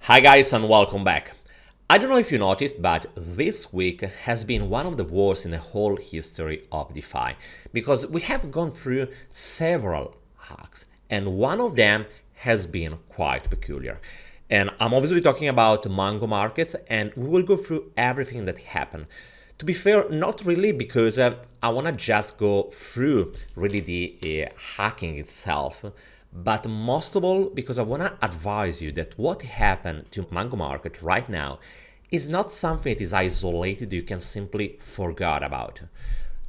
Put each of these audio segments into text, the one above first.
Hi guys and welcome back. I don't know if you noticed, but this week has been one of the worst in the whole history of DeFi because we have gone through several hacks and one of them has been quite peculiar. And I'm obviously talking about Mango markets and we will go through everything that happened. To be fair, not really because I want to just go through really the hacking itself, but most of all because I want to advise you that what happened to Mango market right now is not something that is isolated you can simply forget about.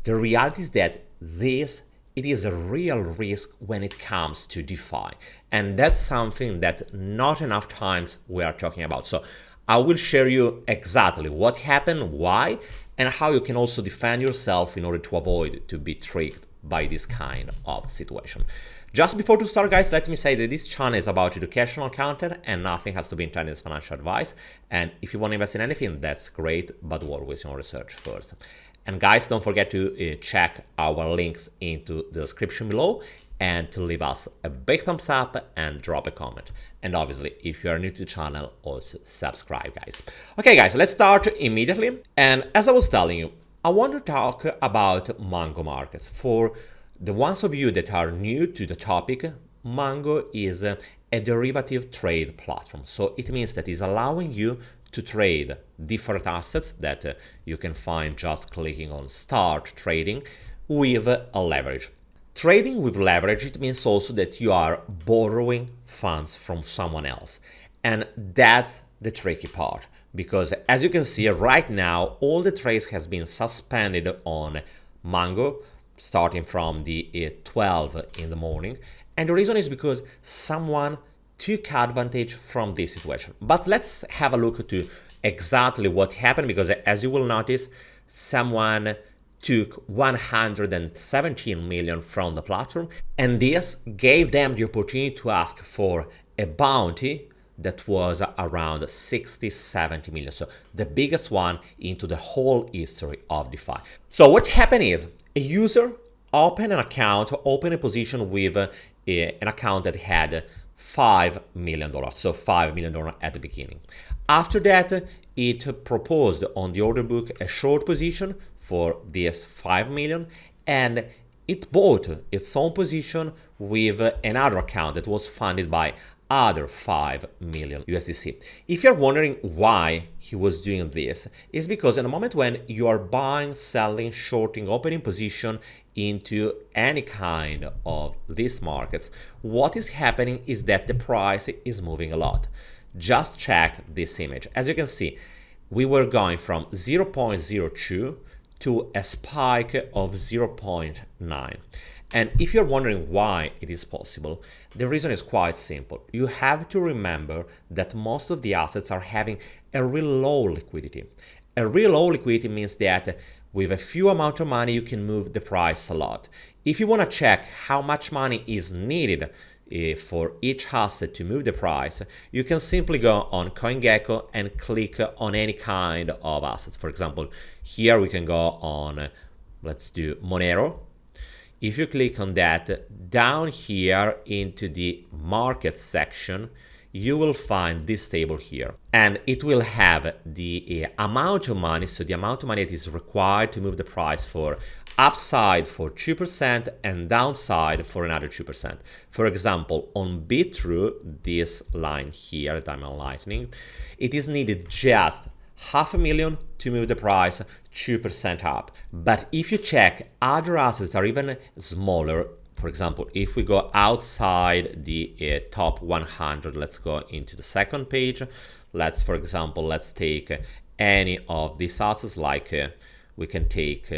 The reality is that it is a real risk when it comes to DeFi, and that's something that not enough times we are talking about. So I will share you exactly what happened, why, and how you can also defend yourself in order to avoid to be tricked by this kind of situation. Just before to start, guys, let me say that this channel is about educational content and nothing has to be intended as financial advice. And if you want to invest in anything, that's great, but always your research first. And guys, don't forget to check our links into the description below and to leave us a big thumbs up and drop a comment. And obviously, if you are new to the channel, also subscribe, guys. Okay, guys, let's start immediately. And as I was telling you, I want to talk about Mango markets. For the ones of you that are new to the topic, Mango is a derivative trade platform. So it means that it's allowing you to trade different assets that you can find just clicking on Start Trading with a leverage. Trading with leverage, it means also that you are borrowing funds from someone else. And that's the tricky part, because as you can see right now, all the trades has been suspended on Mango, starting from the 12 in the morning. And the reason is because someone took advantage from this situation. But let's have a look to exactly what happened, because as you will notice, someone took 117 million from the platform, and this gave them the opportunity to ask for a bounty that was around 60-70 million. So the biggest one into the whole history of DeFi. So what happened is a user opened an account, opened a position with an account that had $5 million. So $5 million at the beginning. After that, it proposed on the order book a short position for this 5 million, and it bought its own position with another account that was funded by other 5 million USDC. If you're wondering why he was doing this, is because in the moment when you are buying, selling, shorting, opening position into any kind of these markets, what is happening is that the price is moving a lot. Just check this image. As you can see, we were going from 0.02 to a spike of 0.9. And if you're wondering why it is possible, the reason is quite simple. You have to remember that most of the assets are having a real low liquidity. A real low liquidity means that with a few amount of money, you can move the price a lot. If you want to check how much money is needed for each asset to move the price, you can simply go on CoinGecko and click on any kind of assets. For example, here we can go on, let's do Monero. If you click on that, down here into the market section, you will find this table here. And it will have the amount of money, so the amount of money that is required to move the price for upside for 2% and downside for another 2%. For example, on Bitrue, this line here that I'm enlightening, it is needed just $500,000 to move the price 2% up. But if you check other assets are even smaller, for example, if we go outside the top 100, let's go into the second page. For example, let's take any of these assets, like we can take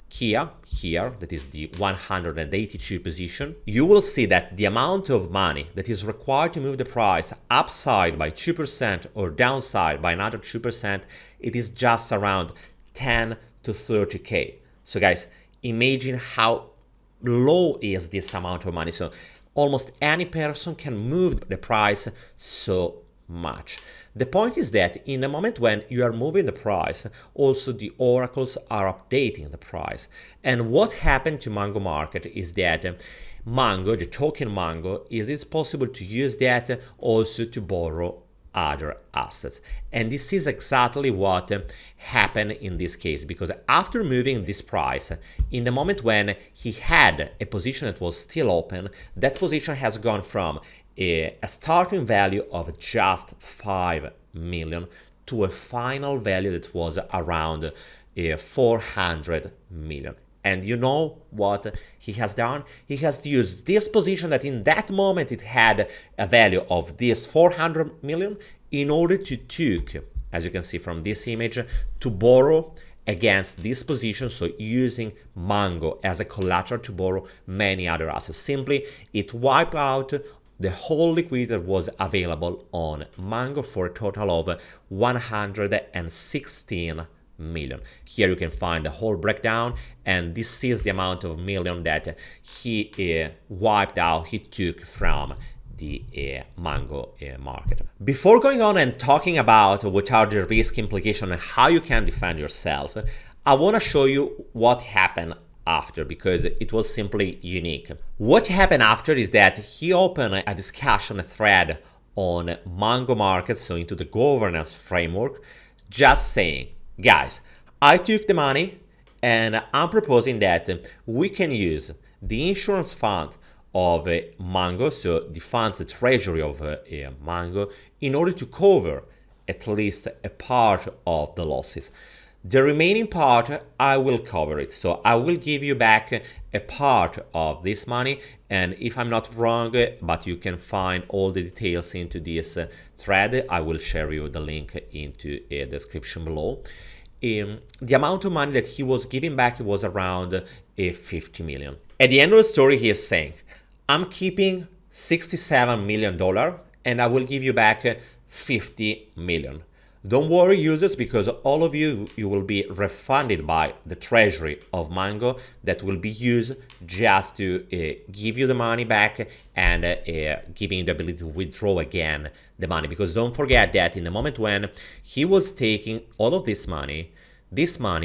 Kia here, that is the 182 position. You will see that the amount of money that is required to move the price upside by 2% or downside by another 2%, it is just around 10 to 30K. So guys, imagine how low is this amount of money. So almost any person can move the price so much. The point is that in the moment when you are moving the price, also the oracles are updating the price. And what happened to Mango market is that Mango, the token Mango, it's possible to use that also to borrow other assets. And this is exactly what happened in this case, because after moving this price, in the moment when he had a position that was still open, that position has gone from a starting value of just 5 million to a final value that was around 400 million. And you know what he has done? He has used this position that in that moment it had a value of this 400 million in order to take, as you can see from this image, to borrow against this position, so using Mango as a collateral to borrow many other assets. Simply, it wiped out the whole liquidity that was available on Mango for a total of 116 million. Here you can find the whole breakdown, and this is the amount of million that he wiped out, he took from the Mango market. Before going on and talking about what are the risk implications and how you can defend yourself, I want to show you what happened after, because it was simply unique. What happened after is that he opened a discussion, a thread on Mango market, so into the governance framework, just saying, guys, I took the money and I'm proposing that we can use the insurance fund of Mango, so the funds, the treasury of Mango, in order to cover at least a part of the losses. The remaining part, I will cover it. So I will give you back a part of this money. And if I'm not wrong, but you can find all the details into this thread, I will share you the link into a description below. The amount of money that he was giving back was around 50 million. At the end of the story, he is saying, I'm keeping $67 million and I will give you back 50 million. Don't worry, users, because all of you will be refunded by the treasury of Mango that will be used just to give you the money back and giving you the ability to withdraw again the money. Because don't forget that in the moment when he was taking all of this money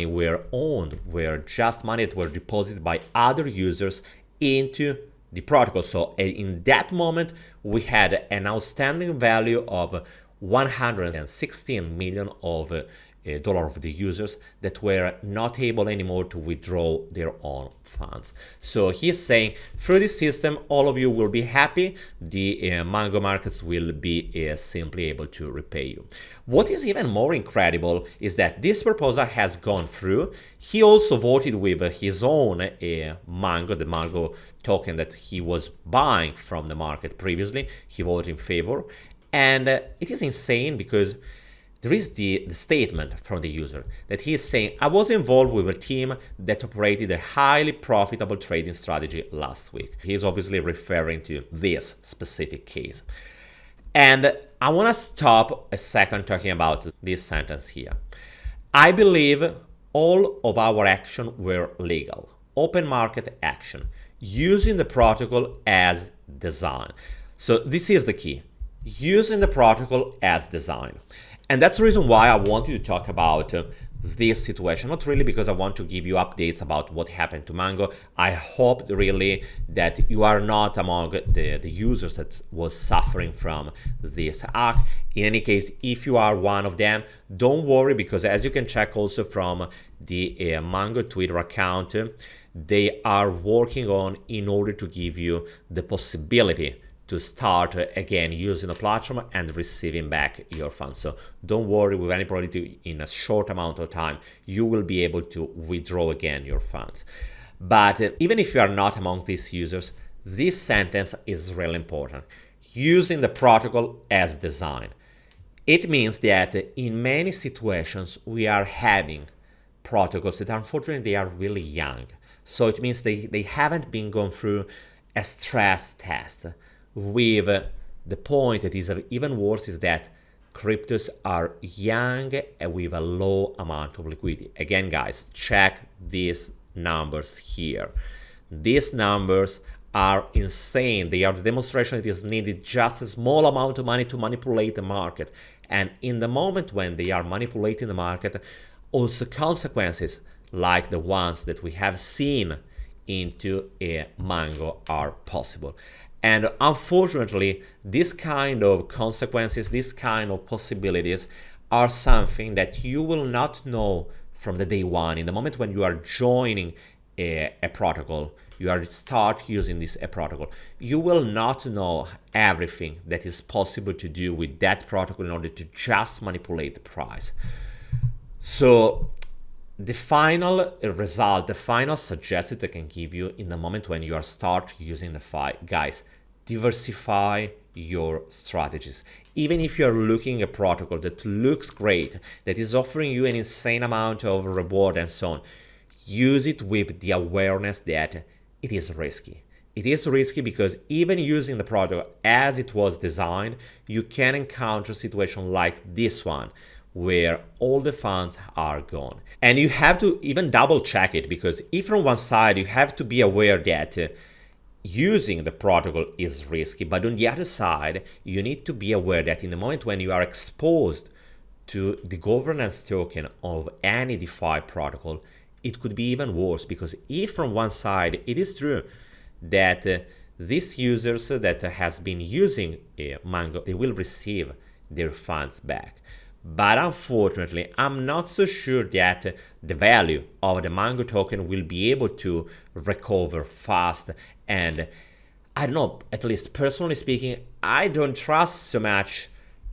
were owned, were just money that were deposited by other users into the protocol. So in that moment, we had an outstanding value of 116 million of dollar of the users that were not able anymore to withdraw their own funds. So he's saying through this system, all of you will be happy. The Mango markets will be simply able to repay you. What is even more incredible is that this proposal has gone through. He also voted with his own Mango, the Mango token that he was buying from the market previously. He voted in favor. And it is insane because there is the statement from the user that he is saying, I was involved with a team that operated a highly profitable trading strategy last week. He is obviously referring to this specific case. And I want to stop a second talking about this sentence here. I believe all of our actions were legal, open market action, using the protocol as designed. So this is the key. Using the protocol as designed. And that's the reason why I wanted to talk about this situation. Not really because I want to give you updates about what happened to Mango. I hope really that you are not among the users that was suffering from this hack. In any case, if you are one of them, don't worry, because as you can check also from the Mango Twitter account, they are working on in order to give you the possibility to start again using the platform and receiving back your funds. So don't worry, with any probability in a short amount of time, you will be able to withdraw again your funds. But even if you are not among these users, this sentence is really important. Using the protocol as designed. It means that in many situations, we are having protocols that unfortunately they are really young. So it means they haven't been gone through a stress test. With the point that is even worse is that cryptos are young and with a low amount of liquidity. Again, guys, check these numbers here. These numbers are insane. They are the demonstration that is needed just a small amount of money to manipulate the market. And in the moment when they are manipulating the market, also consequences like the ones that we have seen into a Mango are possible. And unfortunately, this kind of consequences, this kind of possibilities are something that you will not know from the day one. In the moment when you are joining a protocol, you are start using this protocol, you will not know everything that is possible to do with that protocol in order to just manipulate the price. So the final result, the final suggestion I can give you in the moment when you are start using DeFi, guys, diversify your strategies. Even if you're looking at a protocol that looks great, that is offering you an insane amount of reward and so on, use it with the awareness that it is risky. It is risky because even using the protocol as it was designed, you can encounter a situation like this one, where all the funds are gone. And you have to even double check it, because if from one side you have to be aware that using the protocol is risky, but on the other side, you need to be aware that in the moment when you are exposed to the governance token of any DeFi protocol, it could be even worse, because if from one side it is true that these users that has been using Mango, they will receive their funds back. But unfortunately, I'm not so sure that the value of the Mango token will be able to recover fast. And I don't know, at least personally speaking, I don't trust so much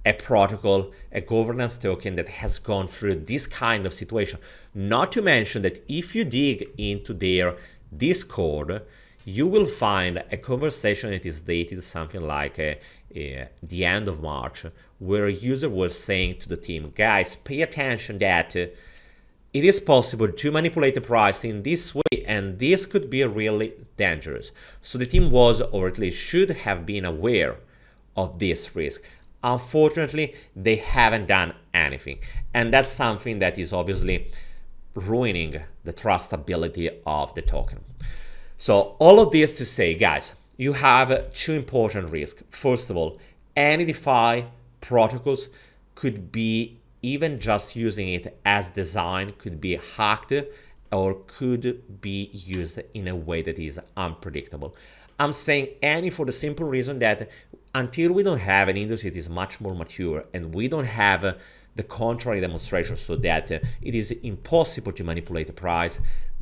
a protocol, a governance token that has gone through this kind of situation. Not to mention that if you dig into their Discord, you will find a conversation that is dated something like the end of March, where a user was saying to the team, guys, pay attention that it is possible to manipulate the price in this way, and this could be really dangerous. So the team was, or at least should have been, aware of this risk. Unfortunately, they haven't done anything. And that's something that is obviously ruining the trustability of the token. So all of this to say, guys, you have two important risks. First of all, any DeFi protocols could be, even just using it as designed, could be hacked or could be used in a way that is unpredictable. I'm saying any for the simple reason that until we don't have an industry that is much more mature and we don't have the contrary demonstration so that it is impossible to manipulate the price,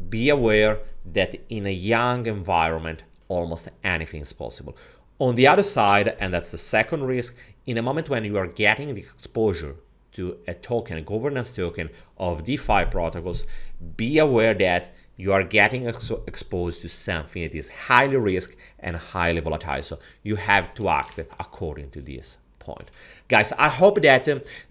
be aware that in a young environment, almost anything is possible. On the other side, and that's the second risk, in a moment when you are getting the exposure to a token, a governance token of DeFi protocols, be aware that you are getting exposed to something that is highly risk and highly volatile. So you have to act according to this point. Guys, I hope that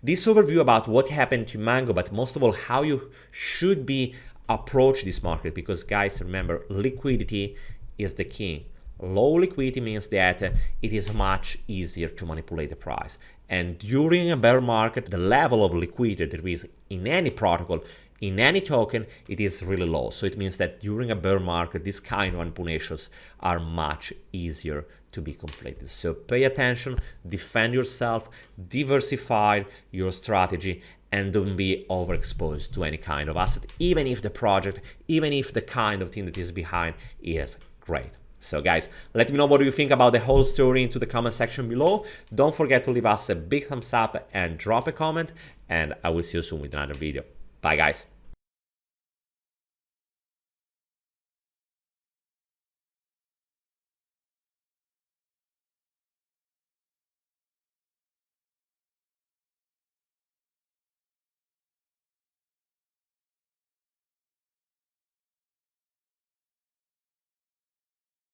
this overview about what happened to Mango, but most of all, how you should be approach this market, because guys, remember, liquidity is the key. Low liquidity means that it is much easier to manipulate the price. And during a bear market, the level of liquidity there is in any protocol, in any token, it is really low. So it means that during a bear market, these kind of manipulations are much easier to be completed. So pay attention, defend yourself, diversify your strategy, and don't be overexposed to any kind of asset, even if the project, even if the kind of thing that is behind is great. So guys, let me know what you think about the whole story into the comment section below. Don't forget to leave us a big thumbs up and drop a comment, and I will see you soon with another video. Bye guys.